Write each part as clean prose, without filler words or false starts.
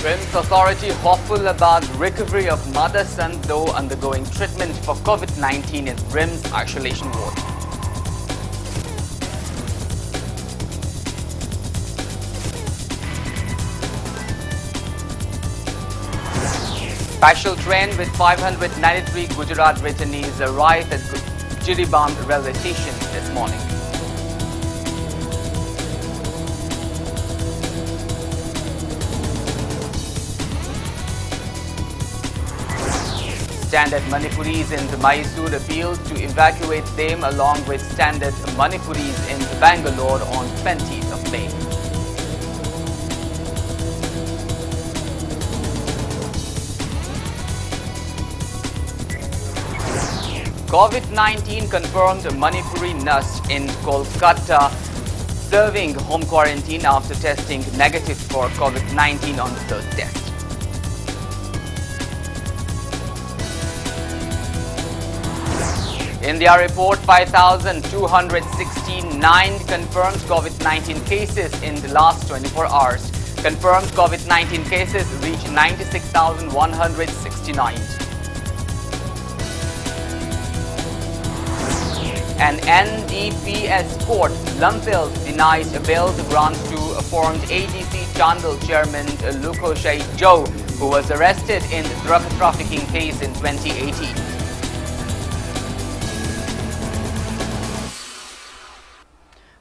RIMS authority hopeful about recovery of mother-son though undergoing treatment for COVID-19 in RIMS isolation ward. Special train with 593 Gujarat returnees arrived at Jiribam railway station this morning. Standard Manipuris in Mysore appealed to evacuate them along with standard Manipuris in Bangalore on 20th of May. COVID-19 confirmed Manipuri nurse in Kolkata serving home quarantine after testing negative for COVID-19 on the third test. India report 5,269 confirmed COVID-19 cases in the last 24 hours. Confirmed COVID-19 cases reached 96,169. An NDPS court, Lumpil, denies bail grant to formed ADC Chandal chairman Lukoshai Joe, who was arrested in drug trafficking case in 2018.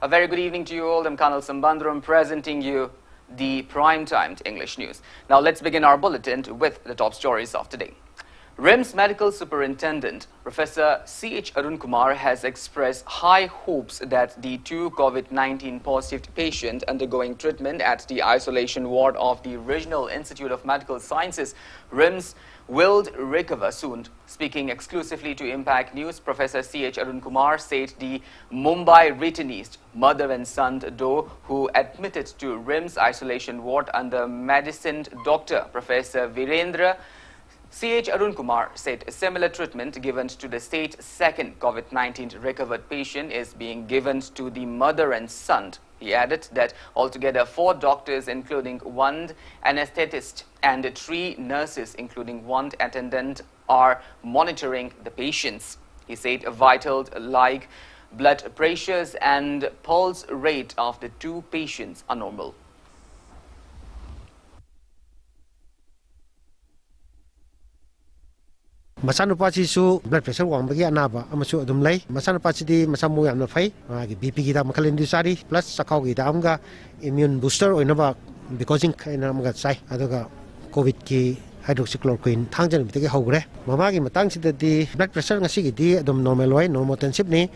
A very good evening to you all. I'm Kanel Shambanduram presenting you the prime-timed English news. Now let's begin our bulletin with the top stories of today. RIMS Medical Superintendent Professor C.H. Arun Kumar has expressed high hopes that the two COVID-19 positive patients undergoing treatment at the isolation ward of the Regional Institute of Medical Sciences, RIMS, will recover soon. Speaking exclusively to Impact News, Professor C.H. Arun Kumar said the Mumbai returnees, mother and son though, who admitted to RIMS isolation ward under medicine doctor Professor Virendra, C.H. Arun Kumar said a similar treatment given to the state's second COVID-19 recovered patient is being given to the mother and son. He added that altogether 4 doctors, including 1 anesthetist, and 3 nurses, including 1 attendant, are monitoring the patients. He said vitals like blood pressures and pulse rate of the 2 patients are normal. Masanupasisu blood pressure wangbagi anaba amasu adum lay masanupasidi masamu yamna phai magi BP gi da makalin disari plus sakau gi da amga immune booster oinaba because in kaina amga sai aduga covid ki hydroxychloroquine thangjan bitagi hogre mamagi matang sidadi blood pressure ngasi gi di adum normal way normotensive ni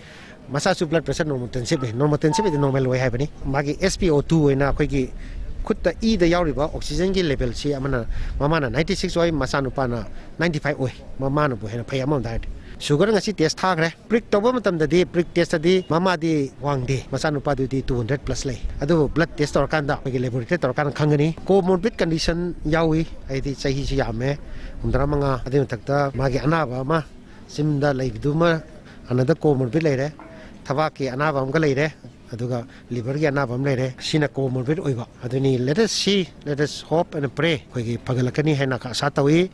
masasu blood pressure normotensive ni normotensive is normal way habani magi SpO2 oina khoi gi Kutta E the Yauriba, oxygen level, see Amana, Mamana 96 oil, Masanupana 95 oil, Mamana Buhana pay amount that. Sugar and a city test tagre, prick tobomatum the day, prick test a day, Mama de one day, Masanupa do 200 plus lay. I do blood test or kanda, make a laboratory or can kangani, comorbid condition, Yawi, I did say his yame, Undramanga, Adintakta, Magiana, Ma, Simda like Duma, another comorbid later, Tavaki, Anava later. Aduga liver gi anabam lere sina comorbid oiba aduni let us see, let us hope and pray koigi pagalakani hena ka satawi.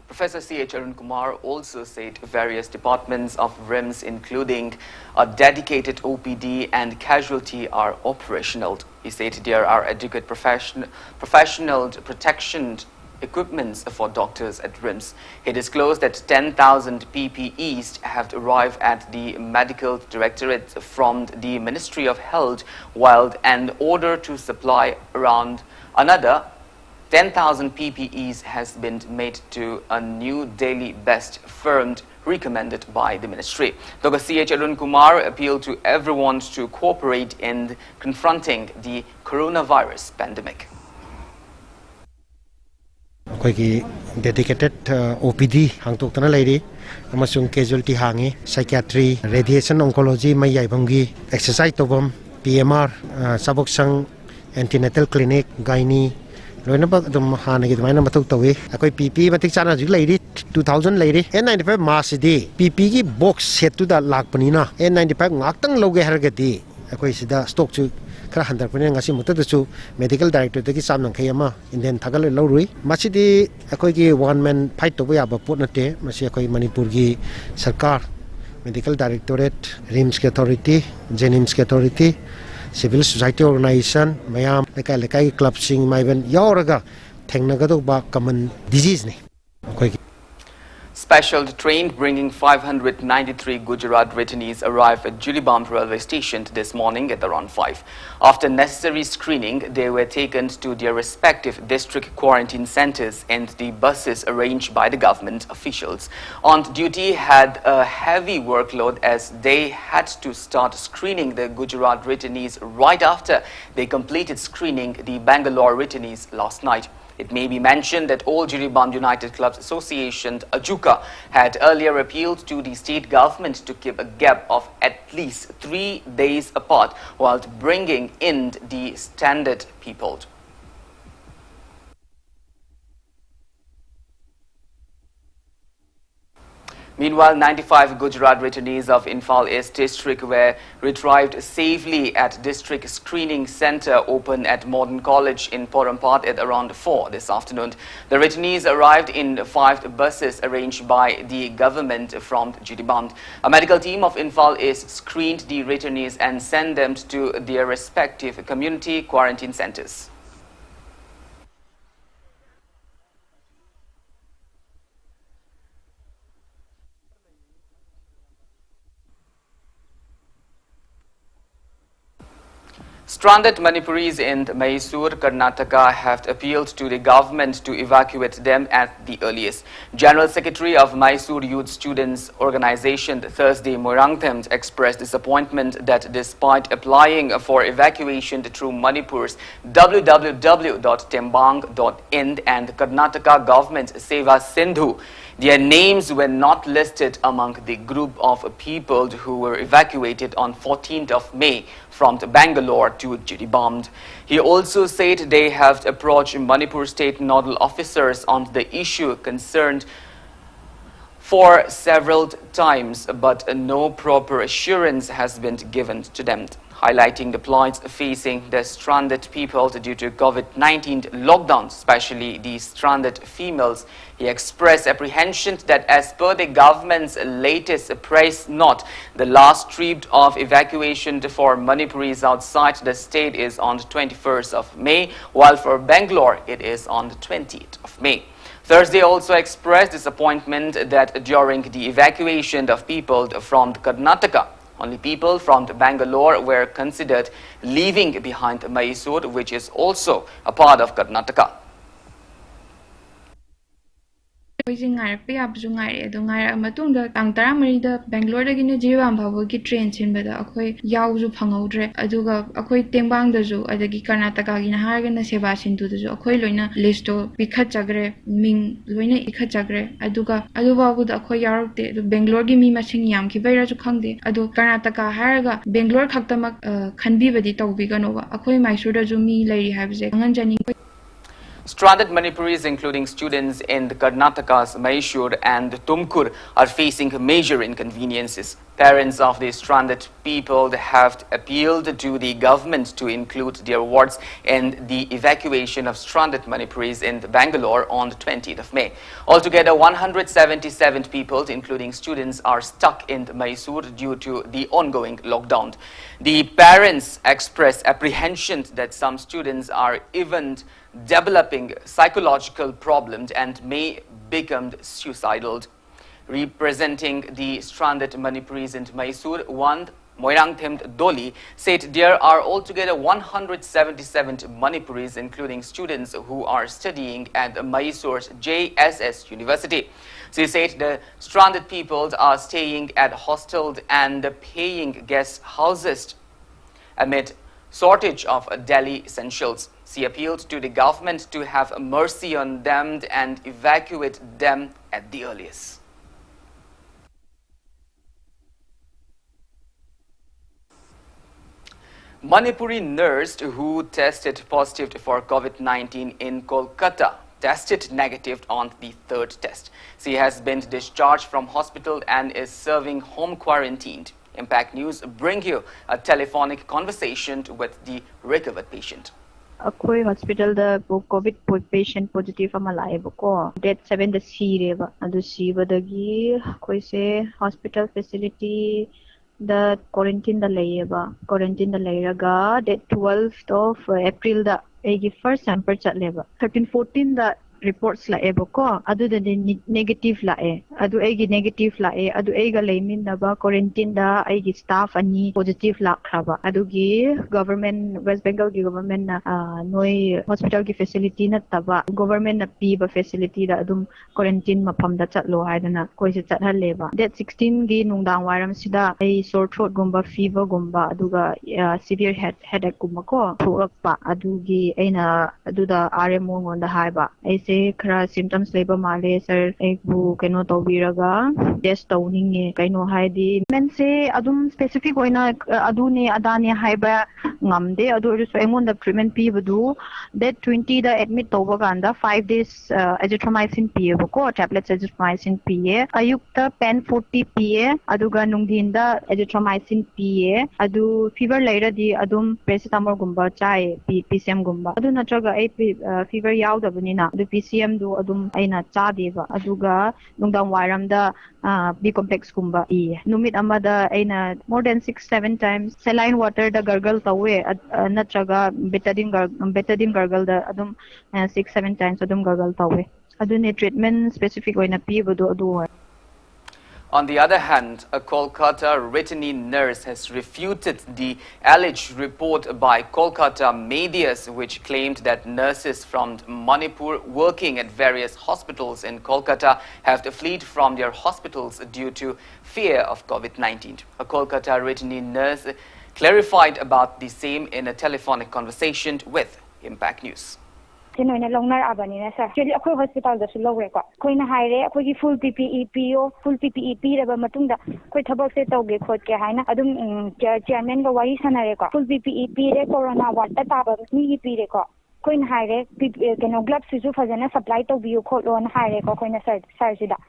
Professor C.H. Arun Kumar also said various departments of RIMS, including a dedicated OPD and casualty, are operational. He said there are adequate professional protection equipments for doctors at RIMS. He disclosed that 10,000 PPEs have arrived at the Medical Directorate from the Ministry of Health, while an order to supply around another 10,000 PPEs has been made to a new daily best firm recommended by the ministry. Dr. C.H. Arun Kumar appealed to everyone to cooperate in confronting the coronavirus pandemic. Koigi dedicated OPD hangtuk tana lady amasung casualty hangi psychiatry radiation oncology mai yaibamgi exercise tobam PMR saboksang antenatal clinic gynae loina ba dum hana gi maina matuk tawi akoi PP matik chana ju lady 2000 lady N95 mask di PP gi box set tu da lakpani na N95 ngaktang loge hargati akoi sida stock chu khara handar pune ngasi mutta chu medical director te ki sam nang khayama indian thagal lorui masidi akoi gi one man fight to ya ba put na te masi akoi manipur gi sarkar medical directorate rims ki authority jenims ki authority civil society organization mayam lekai lekai club sing maiben yauraga thengna ga ba common disease ni akoi Special train bringing 593 Gujarat returnees arrived at Juliband railway station this morning at around 5. After necessary screening, they were taken to their respective district quarantine centers, and the buses arranged by the government officials on duty had a heavy workload as they had to start screening the Gujarat returnees right after they completed screening the Bangalore returnees last night. It may be mentioned that all Juliband United Clubs Association, AJUCA, had earlier appealed to the state government to keep a gap of at least 3 days apart while bringing in the standard people. Meanwhile, 95 Gujarat returnees of Imphal East district were retrieved safely at district screening centre open at Modern College in Porrampat at around 4 this afternoon. The returnees arrived in 5 buses arranged by the government from Juliband. A medical team of Imphal East screened the returnees and sent them to their respective community quarantine centres. Stranded Manipuris in Mysore, Karnataka have appealed to the government to evacuate them at the earliest. General Secretary of Mysore Youth Students Organization Thursday Moirangthem expressed disappointment that despite applying for evacuation through Manipur's www.tembang.in and Karnataka government's Seva Sindhu, their names were not listed among the group of people who were evacuated on 14th of May from Bangalore to Juliband. He also said they have approached Manipur state nodal officers on the issue concerned for several times, but no proper assurance has been given to them. Highlighting the plights facing the stranded people due to COVID-19 lockdown, especially the stranded females, he expressed apprehension that as per the government's latest press note, the last trip of evacuation for Manipuris outside the state is on the 21st of May, while for Bangalore it is on the 20th of May. Thursday also expressed disappointment that during the evacuation of people from Karnataka, only people from Bangalore were considered leaving behind Mysore, which is also a part of Karnataka. Bangalore train Karnataka list ming Bangalore mi masing yam ki Karnataka Bangalore Stranded Manipuris, including students in Karnataka's Mysore and Tumkur, are facing major inconveniences. Parents of the stranded people have appealed to the government to include their wards in the evacuation of stranded Manipuris in Bangalore on the 20th of May. Altogether, 177 people, including students, are stuck in Mysore due to the ongoing lockdown. The parents express apprehension that some students are even developing psychological problems and may become suicidal. Representing the stranded Manipuris in Mysore, one Moirangthem Doli said there are altogether 177 Manipuris, including students who are studying at Mysore's JSS University. She said the stranded people are staying at hostels and paying guest houses amid shortage of daily essentials. She appealed to the government to have mercy on them and evacuate them at the earliest. Manipuri nurse who tested positive for COVID-19 in Kolkata tested negative on the 3rd test. She has been discharged from hospital and is serving home quarantined Impact News bring you a telephonic conversation with the recovered patient. Akoi hospital the COVID patient positive ama lae ko date 7 the sireba adu sibadagi koi se hospital facility the quarantine the layega date 12th of April the egi first sample chatleba 13-14 the reports la ko adu the negative la adu egi negative la adu ega leimin ba quarantine da egi staff ani positive la khaba adu gi government West Bengal gi government na noi hospital gi facility na taba government na pi ba facility da adum quarantine mafam da chatlo haidana koi se chat haleba date 16 gi nungdang waram sida ai sore throat gumba fever gumba aduga severe headache gumba ko thokpa adu gi aina adu da RMO ngonda haiba se khara symptoms leba male sir ekbu keno tobiraga test tawninge kaino haidi men se adum specific oina adune adane haiba ngamde adu so engon the treatment pi budu that 20 the admit toba ganda 5 days azithromycin pi ko tablets azithromycin pi ayukta pen 40 pi aduga nungdinda azithromycin pi adu fever laira di adum paracetamol gumba chai PCM gumba adu natraga ai fever yaudabunina PCM do adum aina chadeba aduga nungdang waram da B complex kumba numit amada aina more than 6-7 times saline water da gargle tawe natraga betadine gargle da adum 6-7 times adum gargle tawe adune treatment specific oina pibudu adu. On the other hand, a Kolkata veterinary nurse has refuted the alleged report by Kolkata medias which claimed that nurses from Manipur working at various hospitals in Kolkata have fled from their hospitals due to fear of COVID-19. A Kolkata veterinary nurse clarified about the same in a telephonic conversation with Impact News. Noina longnar abani na sir actually akoi hospital da su logre ko koina haire akoi gi full PPE PO full PPE pi raba matungda koi thabak se tawge khot ke haina adum chairman ga wari sanare ko full PPE pi re corona water taba ni gi pi re ko koina haire keno gloves su fajana supply to biu khot lon haire ko koina sir sida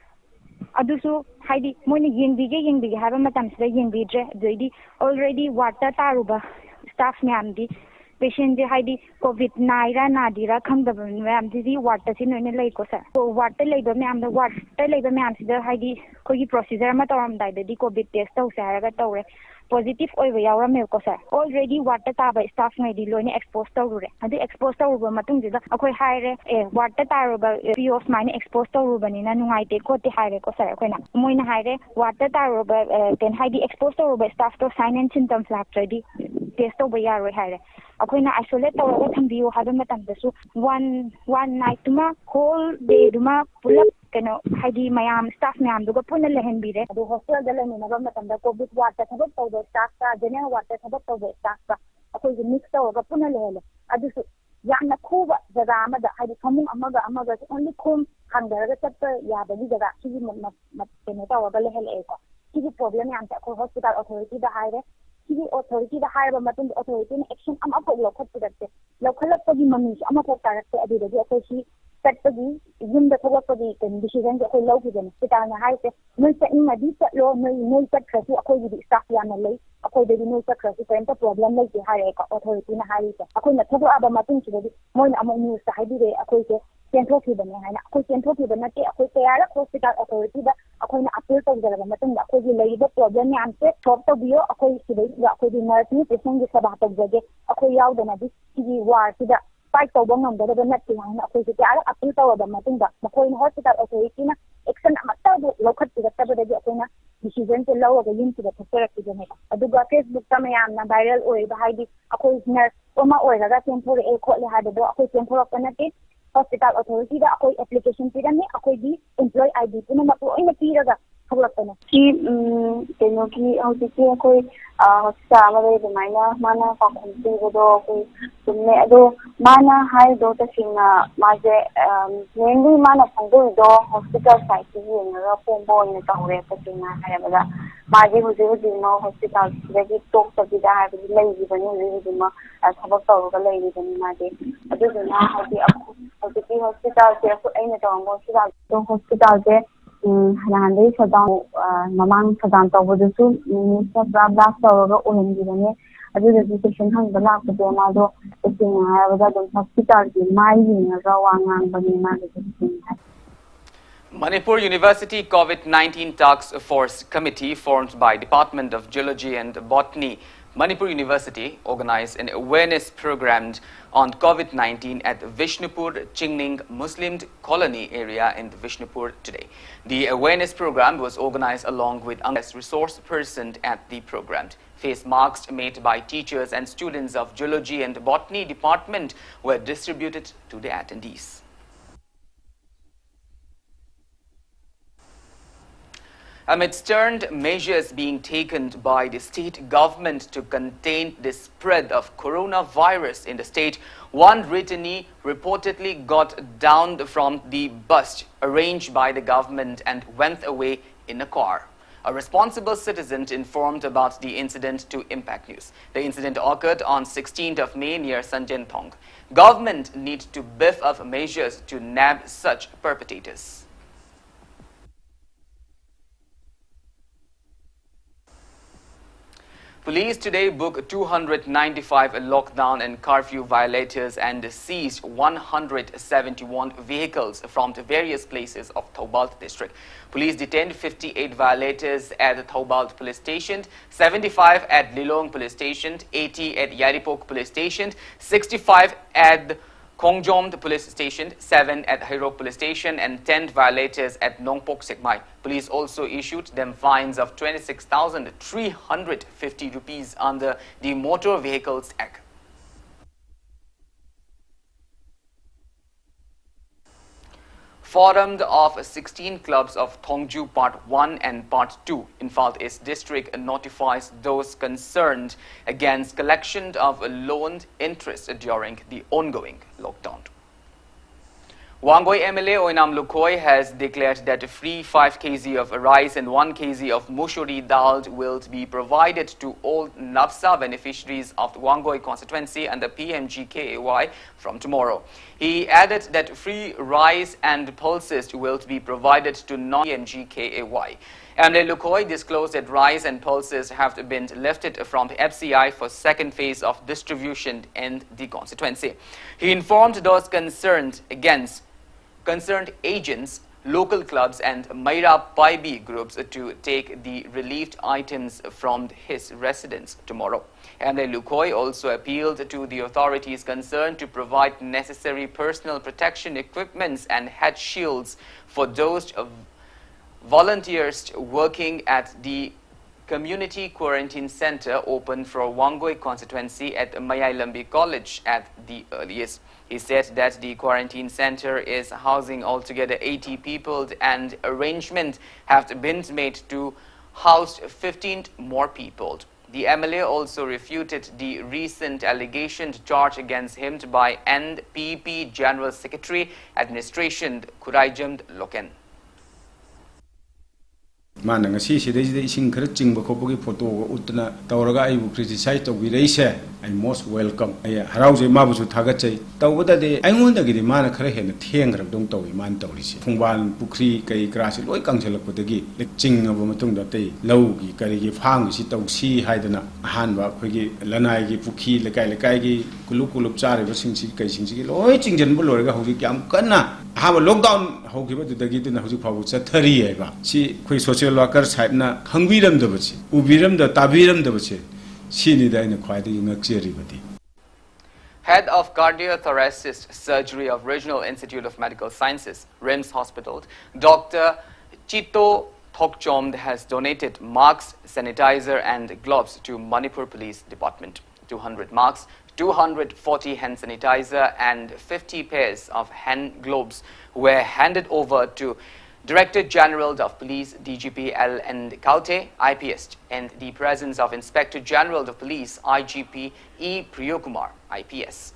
adusu haidi moina yengbige haba matam sida yengbidre doidi already water taruba staff nyam di patient de haidi COVID naira nadira khangdaba myam di water sin noine lei ko sir so water leiba myam da water leiba myam sida haidi kogi procedure ma tawam dai di COVID test taw saraga tawre positive oiba yawramel ko sir already water taba staff ngai di loine expose tawrure adu expose tawruba matung dida akoi haire water taruba POs mine expose tawruba ni na nungai te ko te haire ko sir koina moina haire water taruba ten haidi expose tawruba staff to sign and symptoms laktradi test tawba yaroi haire akoina isolate tawra thambiyo haba matam dasu one night tuma whole day duma pulap keno haidi mayam staff mayam duga puna lehen bire adu hospital da leni na matam da COVID water thabak tawda staff ka general water thabak tawda staff ka akoi mix tawga puna lehele adu su yana khuba jaga amada haidi khamung amaga only khum khangdaraga chatta yabani jaga sigi keno tawga lehele ko sigi problem yam ta ko hospital authority da haire sigi authority da haire matung authority ne action am apok lokhat pudate lokhalak pagi mami ama ko tarakte adu de ko si tatpagi yum da thawapagi kan decision ko logi den hospital na haite noi ta in madi ta lo noi ta khasi akoi di staff ya na lei akoi de noi ta khasi ko problem lei ki haire ka authority na haite akoi na thoba aba matung chi de moi na among news ta haidi de akoi ke central ki bane haina akoi central ki bane te akoi tayara hospital authority da akoi na appeal to jara matung da akoi lei da problem ni amse top to bio akoi si de akoi di nurse ni patient gi sabah to jage akoi yaw da na di ki war si da fight to bang da da na ti haina akoi si tayara appeal to da matung da akoi hospital authority na action amata do lokhat ti da ta da akoi na decision to law ga yin ti da tsara ki da ne aduga Facebook ta mayam na viral oi ba haidi akoi nurse oma oi ga temporary e ko le ha da do akoi temporary kanati hospital authority da akoi application pi da ne akoi di employee ID puna ma ko ina pi raga thawlakana ki keno ki auditi akoi hospital ma de maina mana pa khumti do akoi tumne ado mana hai do ta singa ma je mainly mana phangdo do hospital site ki na pombo ne tawre ta singa hai bada ma je huji no hospital de ki tok ta bi da ha bi lei bi bani ri ma thabak taw ga lei bi bani ma de adu na ha di hospital se ko aina taw hospital je Nahande shutdown mamang shutdown tawbudusu minister blast tawraga ohendirane aduda session hangba lakpade mado session hayabada dum hospital ki mai yinga wangang bani ma session. Manipur University COVID-19 Task Force Committee formed by Department of Geology and Botany, Manipur University organized an awareness program on COVID-19 at Vishnupur Chingning Muslim colony area in Vishnupur today. The awareness program was organized along with a resource person at the program. Face masks made by teachers and students of Geology and Botany department were distributed to the attendees. Amid stern measures being taken by the state government to contain the spread of coronavirus in the state, one returnee reportedly got downed from the bus arranged by the government and went away in a car. A responsible citizen informed about the incident to Impact News. The incident occurred on 16th of May near Sanjentong. Government needs to beef up measures to nab such perpetrators. Police today booked 295 lockdown and curfew violators and seized 171 vehicles from the various places of Thobalt district. Police detained 58 violators at the Thobalt police station, 75 at Lilong police station, 80 at Yaripok police station, 65 at Kongjom police station, 7 at Hairok police station and 10 violators at Nongpok Sekmai. Police also issued them fines of 26,350 rupees under the Motor Vehicles Act. Forum of 16 clubs of Thongju Part 1 and Part 2 in Falth East District notifies those concerned against collection of loaned interest during the ongoing lockdown. Wangoi MLA Oinam Lukoi has declared that free 5 kg of rice and 1 kg of mushuri dal will be provided to all NAPSA beneficiaries of the Wangoi constituency and the PMGKAY from tomorrow. He added that free rice and pulses will be provided to non-PMGKAY. MLA Lukoi disclosed that rice and pulses have been lifted from the FCI for second phase of distribution in the constituency. He informed those concerned agents, local clubs and Maira Paibi groups to take the relieved items from his residence tomorrow. MLA Lukoi also appealed to the authorities concerned to provide necessary personal protection equipments and head shields for those volunteers working at the Community Quarantine Center open for Wangoi constituency at Mayailambi College at the earliest. He said that the quarantine center is housing altogether 80 people and arrangements have been made to house 15 more people. The MLA also refuted the recent allegation charged against him by NPP General Secretary Administration Khuraijam Loken. Mana ngasi sidai ising khara chingba khopogi photo utna tawraga aibu criticize tawbireise I most welcome ai harauje mabusu thagachai tawbada de aingonda gidi mana khara hena thengra dong tawi man tawrisi phungban pukri kai krasi loi kangselakpodagi lek chingaba matungda tei lau gi kari gi phang si tawsi haidana ahanba khogi lanai gi pukhi lekai gi kuluk chare ba singsi kai singsi loi chingjen bu lorega hogi kyam kanna haba lockdown hogiba dudagi dina hoji phabu chathari aiba si khoi social worker side na khangbiram dabachi ubiram da tabiram dabachi sini da ina khwaidi ngakcheri badi. Head of Cardiothoracic Surgery of Regional Institute of Medical Sciences, RIMS Hospital, Dr. Chito Thokchom has donated masks, sanitizer and gloves to Manipur Police Department. 200 masks, 240 hand sanitizer and 50 pairs of hand gloves were handed over to Director General of Police DGP L. N. Kaute, IPS, and the presence of Inspector General of Police IGP E. Priyokumar, IPS.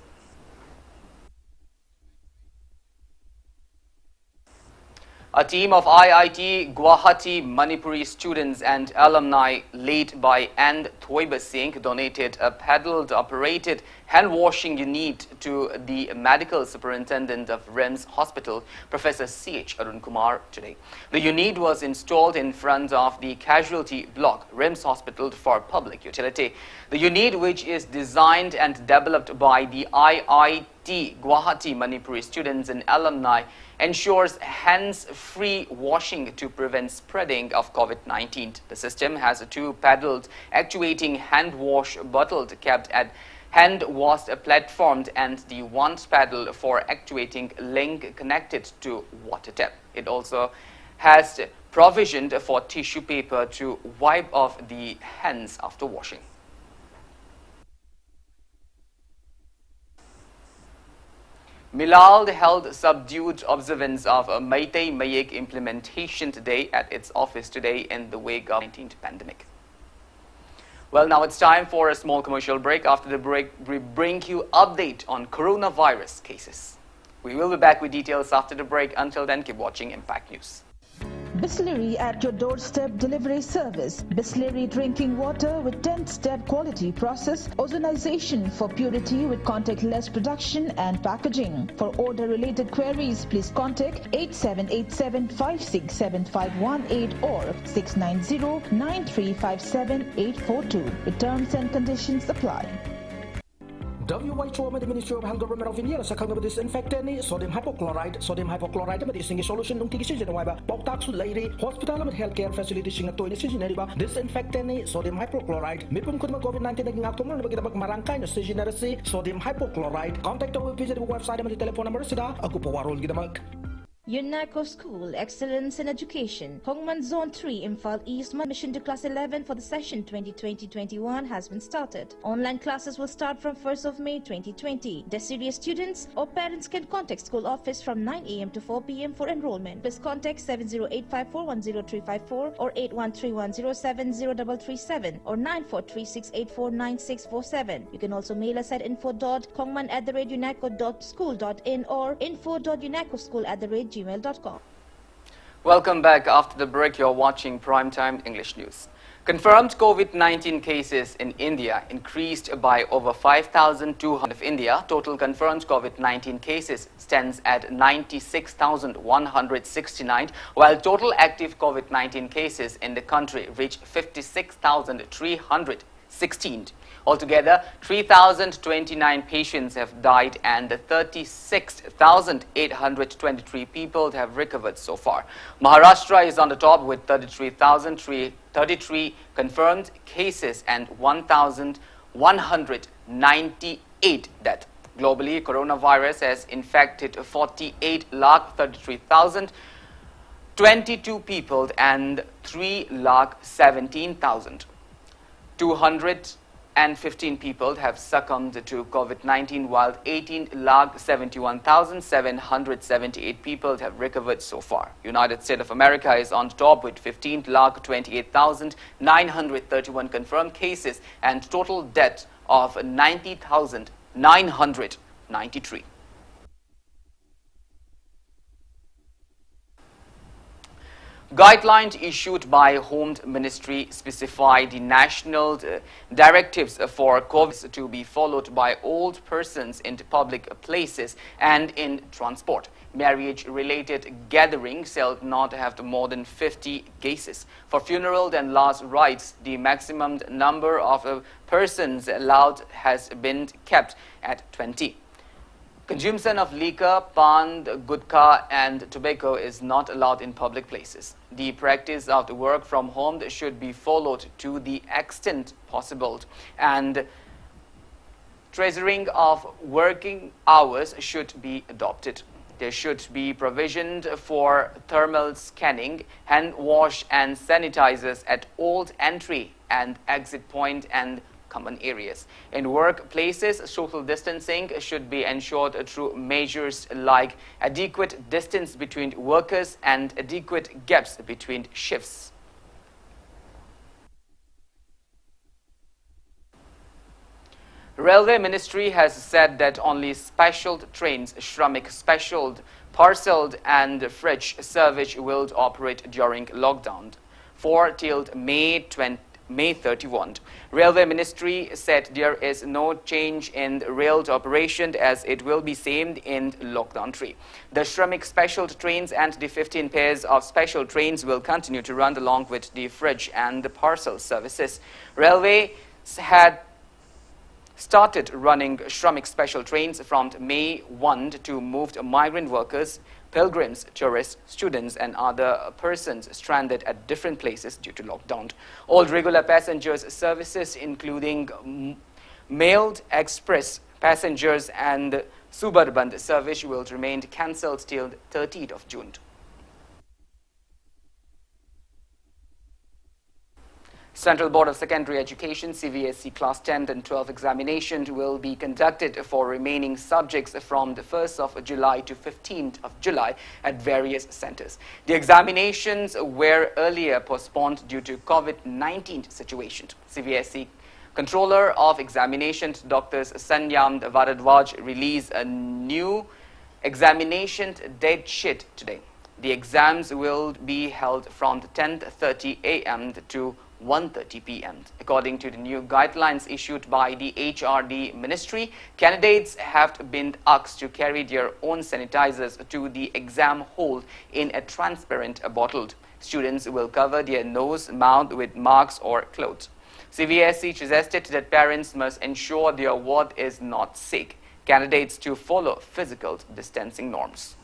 A team of IIT Guwahati Manipuri students and alumni led by N. Thoiba Singh donated a paddle-operated hand washing unit to the medical superintendent of RIMS Hospital, Professor C.H. Arun Kumar, today. The unit was installed in front of the casualty block, RIMS Hospital, for public utility. The unit, which is designed and developed by the IIT Guwahati Manipuri students and alumni, ensures hands-free washing to prevent spreading of COVID-19. The system has two paddled actuating hand wash bottles kept at hand wash platform and the one paddle for actuating link connected to water tap. It also has provisioned for tissue paper to wipe off the hands after washing. Milal held subdued observance of a Meitei Mayek implementation today at its office today in the wake of the COVID-19 pandemic. Well, now it's time for a small commercial break. After the break, we bring you update on coronavirus cases. We will be back with details after the break. Until then, keep watching Impact News. Bisleri at your doorstep delivery service. Bisleri drinking water with 10-step quality process. Ozonization for purity with contactless production and packaging. For order related queries, please contact 8787-567-518 or 690-9357-842. The terms and conditions apply. WHO med Ministry of Health Government of India sa kang disinfectant ni sodium hypochlorite med ising solution nung tigi siya waiba poktak su leiri hospital med healthcare facility singa to ni siya riba disinfectant ni sodium hypochlorite mipum kun COVID-19 naging akto mo bagita marangkay na siya si sodium hypochlorite contact our visit website med telephone number sida ako po warol gida mag UNACO School, Excellence in Education. Hongman Zone 3, Imphal East, admission to Class 11 for the session 2020-21 has been started. Online classes will start from 1st of May 2020. Serious students or parents can contact school office from 9 a.m. to 4 p.m. for enrollment. Please contact 70854-10354 or 8131070337 or 9436849647. You can also mail us at info.hongman@unaco.school.in or info.unacoschool@gmail.com. Welcome back. After the break, you're watching Primetime English News. Confirmed COVID-19 cases in India increased by over 5,200 of India. Total confirmed COVID-19 cases stands at 96,169, while total active COVID-19 cases in the country reached 56,316. Altogether, 3,029 patients have died and 36,823 people have recovered so far. Maharashtra is on the top with 33,333 confirmed cases and 1,198 deaths. Globally, coronavirus has infected 48,33,022 people and 3,17,215 people have succumbed to COVID-19, while 18,71,778 people have recovered so far. United States of America is on top with 15,28,931 confirmed cases and total death of 90,993. Guidelines issued by Home Ministry specify the national directives for COVID to be followed by all persons in public places and in transport. Marriage-related gatherings shall not have more than 50 guests. For funeral and last rites, the maximum number of persons allowed has been kept at 20. Consumption of liquor, pan, gutka and tobacco is not allowed in public places. The practice of the work from home should be followed to the extent possible, and treasuring of working hours should be adopted. There should be provision for thermal scanning, hand wash and sanitizers at all entry and exit point and common areas. In workplaces, social distancing should be ensured through measures like adequate distance between workers and adequate gaps between shifts. Railway Ministry has said that only special trains, Shramik special, parcelled and freight service will operate during lockdown for till May May 31. Railway Ministry said there is no change in rail operation as it will be same in lockdown 3. The Shramik special trains and the 15 pairs of special trains will continue to run along with the fridge and the parcel services. Railway had started running Shramik special trains from May 1 to move migrant workers, pilgrims, tourists, students and other persons stranded at different places due to lockdown. All regular passengers services including mailed express passengers and suburban service will remain cancelled till 30th of June. Central Board of Secondary Education CBSE Class 10 and 12 examinations will be conducted for remaining subjects from the 1st of July to 15th of July at various centers. The examinations were earlier postponed due to COVID-19 situation. CBSE Controller of Examinations Dr. Sanyam Varadwaj released a new examination date sheet today. The exams will be held from 10:30 a.m. to 1:30 p.m. According to the new guidelines issued by the HRD Ministry, candidates have been asked to carry their own sanitizers to the exam hall in a transparent bottle. Students will cover their nose, mouth with masks or clothes. CBSE suggested that parents must ensure their ward is not sick. Candidates to follow physical distancing norms.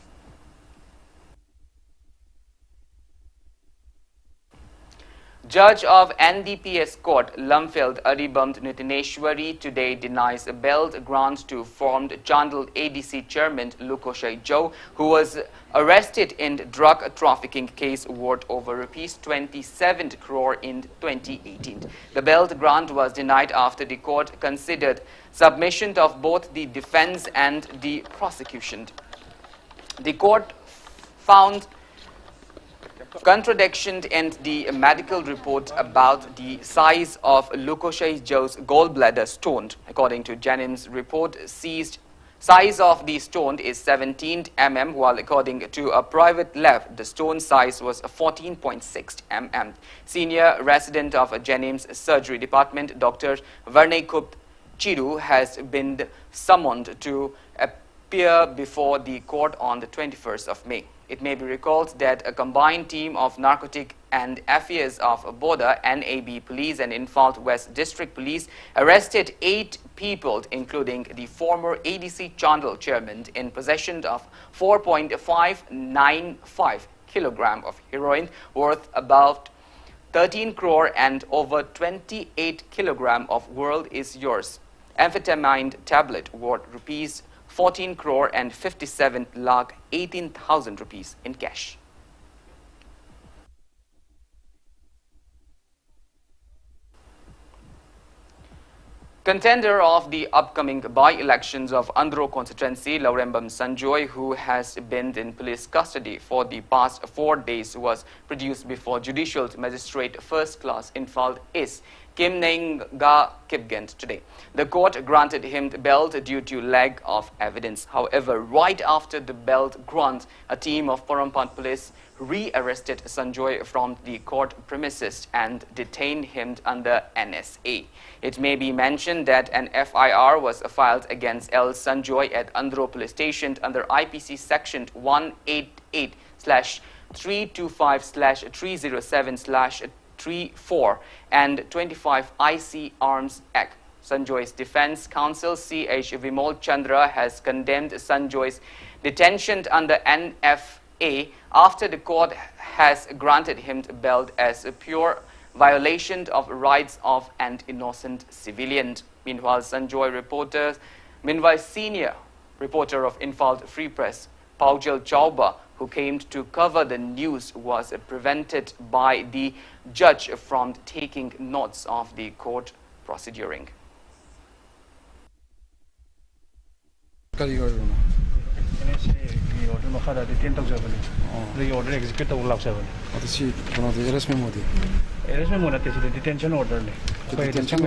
Judge of NDPS Court, Lumfield Aribam Nitineshwari, today denies a bail grant to former Chandal ADC chairman Lukoshai Joe, who was arrested in drug trafficking case worth over rupees 27 crore in 2018. The bail grant was denied after the court considered submission of both the defense and the prosecution. The court found contradiction in the medical report about the size of Lukoshai Joe's gallbladder stone. According to Janin's report, size of the stone is 17 mm, while according to a private lab, the stone size was 14.6 mm. Senior resident of Janin's surgery department, Dr. Varnekup Chiru, has been summoned to appear before the court on the 21st of May. It may be recalled that a combined team of Narcotic and Affairs of Border, NAB Police and Imphal West District Police arrested 8 people, including the former ADC Chandal chairman, in possession of 4.595 kilogram of heroin worth about 13 crore and over 28 kilogram of World Is Yours amphetamine tablet worth rupees 14 crore and 57 lakh 18,000 rupees in cash. Contender of the upcoming by-elections of Andhra constituency, Laurembam Sanjoy, who has been in police custody for the past 4 days, was produced before Judicial Magistrate First Class Imphal East Kimnenga Kipgent today. The court granted him bail due to lack of evidence. However, right after the bail grant, a team of Porompat police re-arrested Sanjoy from the court premises and detained him under NSA. It may be mentioned that an FIR was filed against L. Sanjoy at Andhra Police Station under IPC Section 188/325/307/34 and 25 IC Arms Act. Sanjoy's defense counsel C.H. Vimal Chandra has condemned Sanjoy's detention under NFA after the court has granted him bail as a pure violation of rights of an innocent civilian. Meanwhile, senior reporter of Imphal Free Press, Paujal Chauba, who came to cover the news, was prevented by the judge from taking notes of the court proceeding. order execute the Ulak 7. What is she? One of the arrest memo. Arrest memo, detention order. detention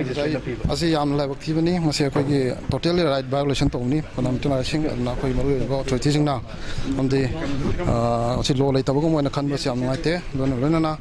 asi yam la bakti bani mase khoi gi total right violation to ni panam tuna sing na khoi maru go authority sing na amde asi law lai tabu mo na khan ba siam ngai te lona na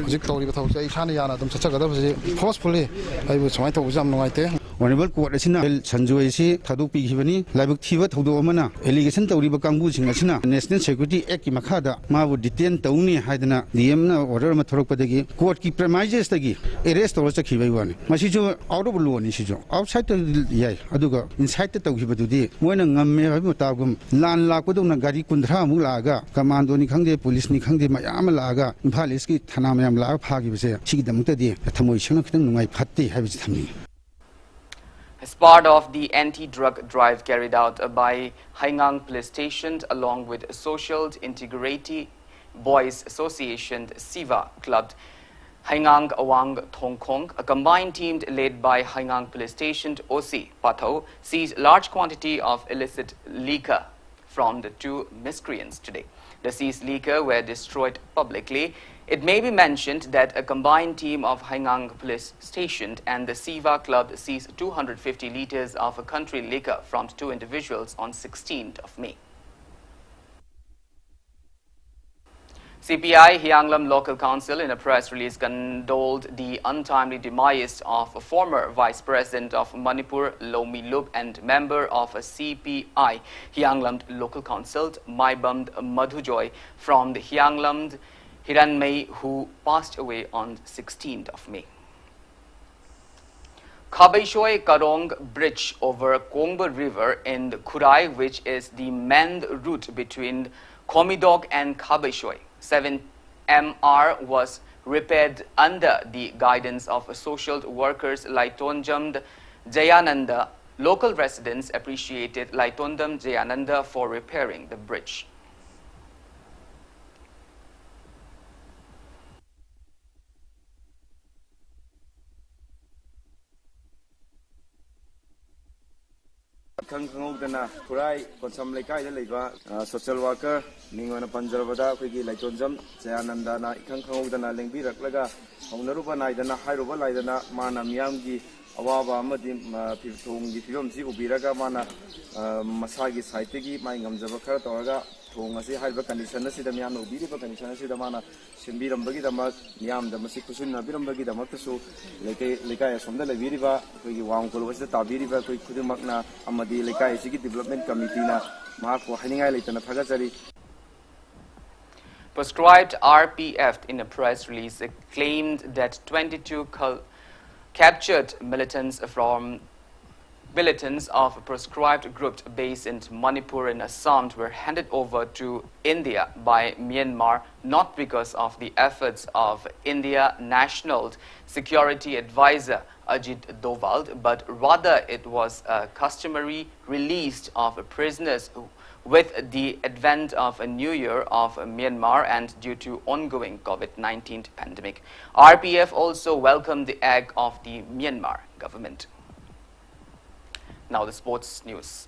jik tori ba thau sai khana yana dum chacha ga ba forcefully ai bu samai to jam ngai te Honorable Court asina Sanjoy si thadu pi hibani labuk thiba thodo amana allegation tawriba kangbu sing asina National Security Act ki makhada mabu detain tawni haidana DM na order ma thorok padagi court ki premises tagi arrest tawra chakhibai wani masi jo out of law ni si jo outside the yai aduga inside the tawhibadudi moina ngamme habi tagum lan lakpadu na gari kundra mu laga commando ni khangde police ni khangde mayam laga imphal is ki thana mayam la phagi bise sigi damukta di thamoi singna khitang nungai phatte habi thamni. As part of the anti-drug drive carried out by Haingang Police Station along with Social Integrity Boys Association SIVA Club, Haingang Awang Thongkong, a combined team led by Haingang Police Station OC Pathau, seized large quantity of illicit liquor from the two miscreants today. The seized liquor were destroyed publicly. It may be mentioned that a combined team of Haingang Police Station and the SIVA Club seized 250 litres of a country liquor from two individuals on 16th of May. CPI Hyanglam Local Council in a press release condoled the untimely demise of a former Vice President of Manipur, Lomi Lub, and member of a CPI Hyanglam Local Council, Maibamd Madhujoy, from the Hyanglam Hiranmei, who passed away on 16th of May. Khabaishoy Karong Bridge over Kongba River in Khurai, which is the manned route between Komidog and Khabaishoy 7MR, was repaired under the guidance of social workers Laitonjam Jayananda. Local residents appreciated Laitondam Jayananda for repairing the bridge. Kangdana Kurai Konsam Lekai Leva social worker Ningona Panjarabada Kwigi Laitonjam Jayanandana Kangdana Lengbi Raklaga Honaruba Naidana Hairuba Laidana Mana Miamgi Awaba Madim Pitung Gifumzi Ubiraga Mana Masagi Saitigi Mangam Zabaka Toraga Tongasi Haiba condition Sidamian Ubiri condition Sidamana Simbiram Bagi Damak Niam the Masikusun Nabiram Bagi Damakasu Lekaya from the Leviriva Wangul was the Tabiriva Kudimakna Amadi Lekaya Sigi Development Committee Marco Haninga Litana Tagazari. Prescribed RPF in a press release claimed that 22 captured militants of a proscribed group based in Manipur and Assam were handed over to India by Myanmar, not because of the efforts of India National Security Advisor Ajit Doval, but rather it was a customary release of prisoners with the advent of a new year of Myanmar and due to ongoing COVID-19 pandemic. RPF also welcomed the act of the Myanmar government. Now the sports news.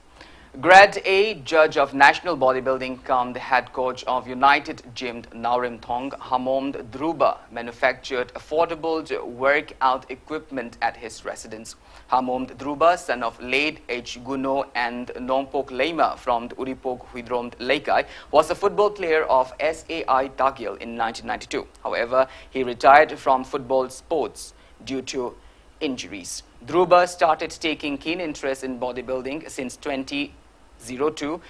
Grade A judge of national bodybuilding cum the head coach of United Gym Naurim Thong, Hamomd Druba, manufactured affordable workout equipment at his residence. Hamomd Druba, son of late H. Guno and Nongpok Lema from the Uripok Huidrom Leikai, was a football player of SAI Takil in 1992. However, he retired from football sports due to injuries. Druba started taking keen interest in bodybuilding since 2002.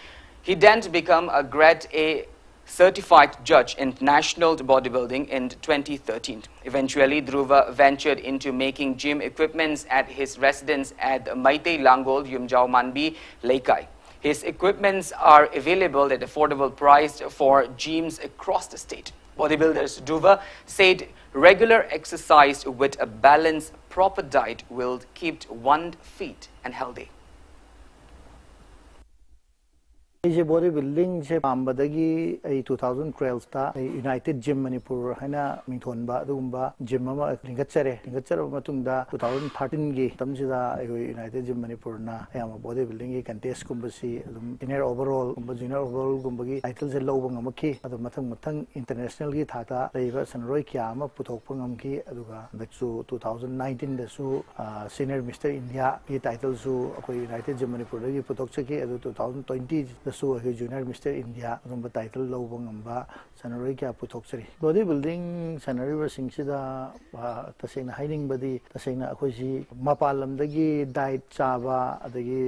He then became a Grade A certified judge in national bodybuilding in 2013. Eventually, Dhruva ventured into making gym equipments at his residence at Maitei Langol, Yumjao Manbi, Leikai. His equipments are available at affordable price for gyms across the state. Bodybuilders Dhruva said regular exercise with a balanced, proper diet will keep one fit and healthy. ये body building से पाम्बदगी 2012 ता United gym Manipur हैना मिथोनबा दुगुम्बा gym अमा लिंगचरे 2013 गी तमसिदा United gym Manipur ना यामा body building की contest कुंबसी सीनियर ओवरऑल जूनियर ओवरऑल गुंबगी टाइटल से लौब ngमखी अदु मथंग मथंग इंटरनेशनल की थाता लेबा सनरोय क्या अमा पुथोकप ngमखी अदुगा दक्सु 2019 दसु सीनियर मिस्टर इंडिया की टाइटल सु अखोय यूनाइटेड जिम मणिपुर की पुथोकचकी अदु 2020 दसु अखोय जूनियर मिस्टर इंडिया गुंबा टाइटल लौब ngamba सनरोय क्या पुथोकचरी बॉडी बिल्डिंग सनरिबा सिंगसिदा तसेंना हाइनिंगबदी तसेंना अखोय जी मपाल लमदगी डाइट चाबा अदगी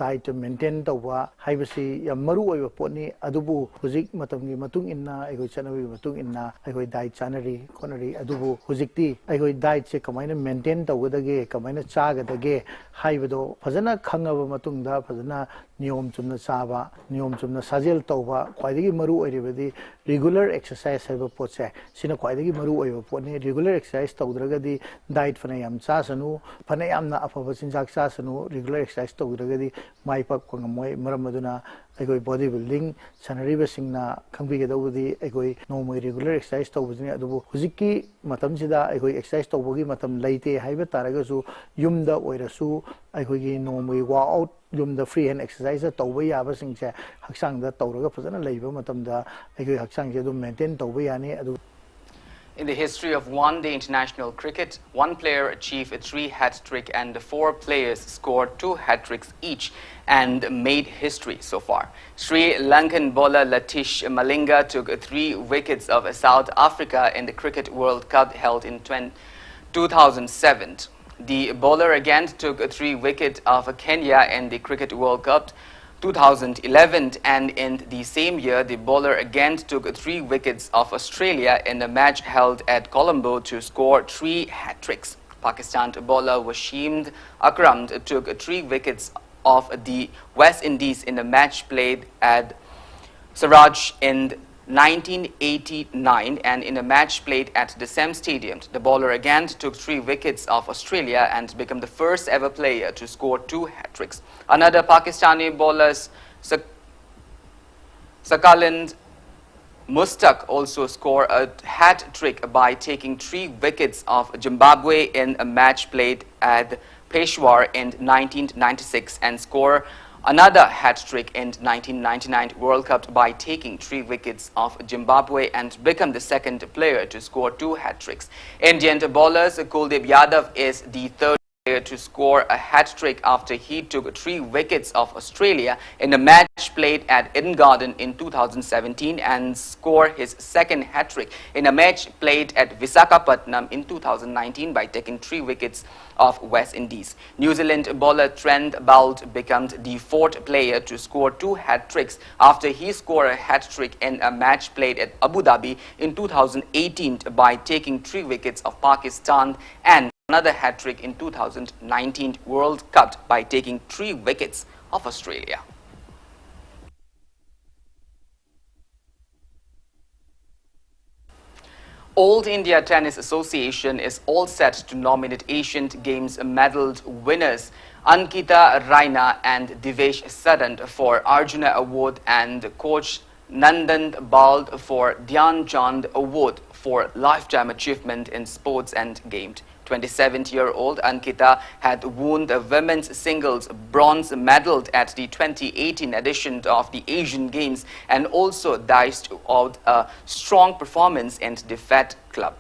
डाइट मेंटेन तौबा हाइबसी या मरु ओइबा पोनी अदुबु हुजिक मतमगी मतुंग इन्ना अखोय चनवी मतुंग इन्ना अखोय डाइट चानरी कोनरी अदुबु हुजिकती अखोय डाइट से कमाइना मेंटेन तौगदगे कमाइना चागदगे हाइबदो फजना खंगबा मतुंगदा फजना नियम चुमना चाबा नियम चुमना साजेल तौबा ख्वाइदगी मरु ओइरिबदी रेगुलर एक्सरसाइज हाइबा पोचे सिना ख्वाइदगी मरु ओइबा पोनी रेगुलर एक्सरसाइज तौद्रगदी डाइट फना याम चासनु फना यामना अफबा चिंजाक चासनु रेगुलर एक्सरसाइज तौद्रगदी माइपाक पंगमोय मरम मदुना अखोय बॉडी बिल्डिंग सनरिबा सिंगना खंबिगदौबदी अखोय नोमोय रेगुलर एक्सरसाइज तौबदिने अदुबु हुजिककी मतमसिदा अखोय एक्सरसाइज तौबगी मतम लैते हाइबा तारगसु युमदा ओइरसु अखोयगी नोमोय वर्कआउट युमदा फ्री हैंड एक्सरसाइज तौबा याबा सिंगसे हक्सांगदा तौरगा फजना लैबा मतमदा अखोय हक्सांगसे दु मेंटेन तौबा यानी अदु In the history of one-day international cricket, one player achieved a 3 hat-trick and 4 players scored 2 hat-tricks each and made history so far. Sri Lankan bowler Latish Malinga took 3 wickets of South Africa in the Cricket World Cup held in 2007. The bowler again took 3 wickets of Kenya in the Cricket World Cup 2011, and in the same year the bowler again took 3 wickets of Australia in a match held at Colombo to score 3 hat-tricks. Pakistan bowler Wasim Akram took 3 wickets of the West Indies in a match played at Siraj in 1989 and in a match played at the same stadium. The bowler again took 3 wickets of Australia and became the first ever player to score 2 hat-tricks. Another Pakistani bowler, Sakalind Mustaq, also scored a hat-trick by taking 3 wickets of Zimbabwe in a match played at Peshawar in 1996 and scored another hat-trick in 1999 World Cup by taking 3 wickets of Zimbabwe and become the second player to score 2 hat-tricks. Indian bowlers Kuldeep Yadav is the third player to score a hat-trick after he took 3 wickets of Australia in a match played at Eden Garden in 2017 and scored his second hat-trick in a match played at Visakhapatnam in 2019 by taking 3 wickets of West Indies. New Zealand bowler Trent Boult became the 4th player to score 2 hat-tricks after he scored a hat-trick in a match played at Abu Dhabi in 2018 by taking 3 wickets of Pakistan and another hat-trick in 2019 World Cup by taking 3 wickets of Australia. Old India Tennis Association is all set to nominate Asian Games medal winners Ankita Raina and Divesh Sadan for Arjuna Award and coach Nandan Bald for Dhyan Chand Award for Lifetime Achievement in Sports and Games. 27-year-old Ankita had won the women's singles bronze medal at the 2018 edition of the Asian Games and also dished out a strong performance in the Fed Club,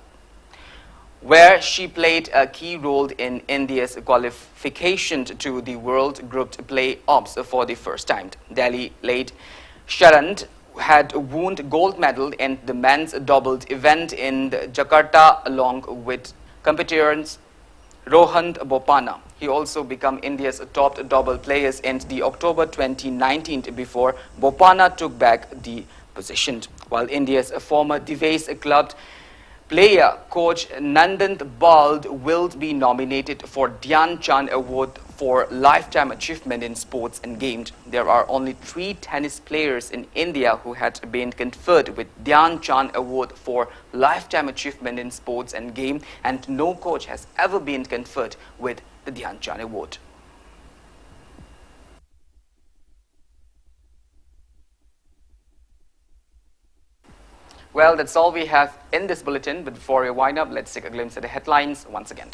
where she played a key role in India's qualification to the World Group Play-offs for the first time. Delhi late Sharan had won gold medal in the men's doubles event in Jakarta along with competitors Rohan Bopanna. He also became India's top double players in the October 2019 before Bopanna took back the position. While India's former Divesh club player coach Nandan Bald will be nominated for Dhyan Chand Award for Lifetime Achievement in Sports and Games. There are only 3 tennis players in India who had been conferred with Dhyan Chand Award for Lifetime Achievement in Sports and Games, and no coach has ever been conferred with the Dhyan Chand Award. Well, that's all we have in this bulletin, but before we wind up, let's take a glimpse at the headlines once again.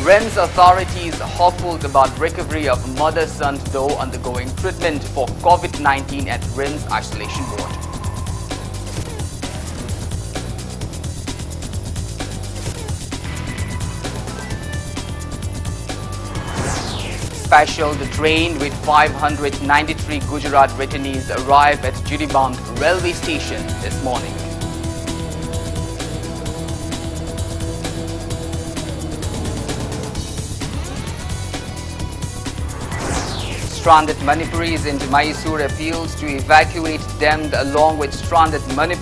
RIMS authorities hopeful about recovery of mother-son duo undergoing treatment for COVID-19 at RIMS Isolation Ward. Special, the train with 593 Gujarat returnees arrived at Jiribam railway station this morning. Stranded Manipuris in Mysore appeals to evacuate them along with stranded Manipuris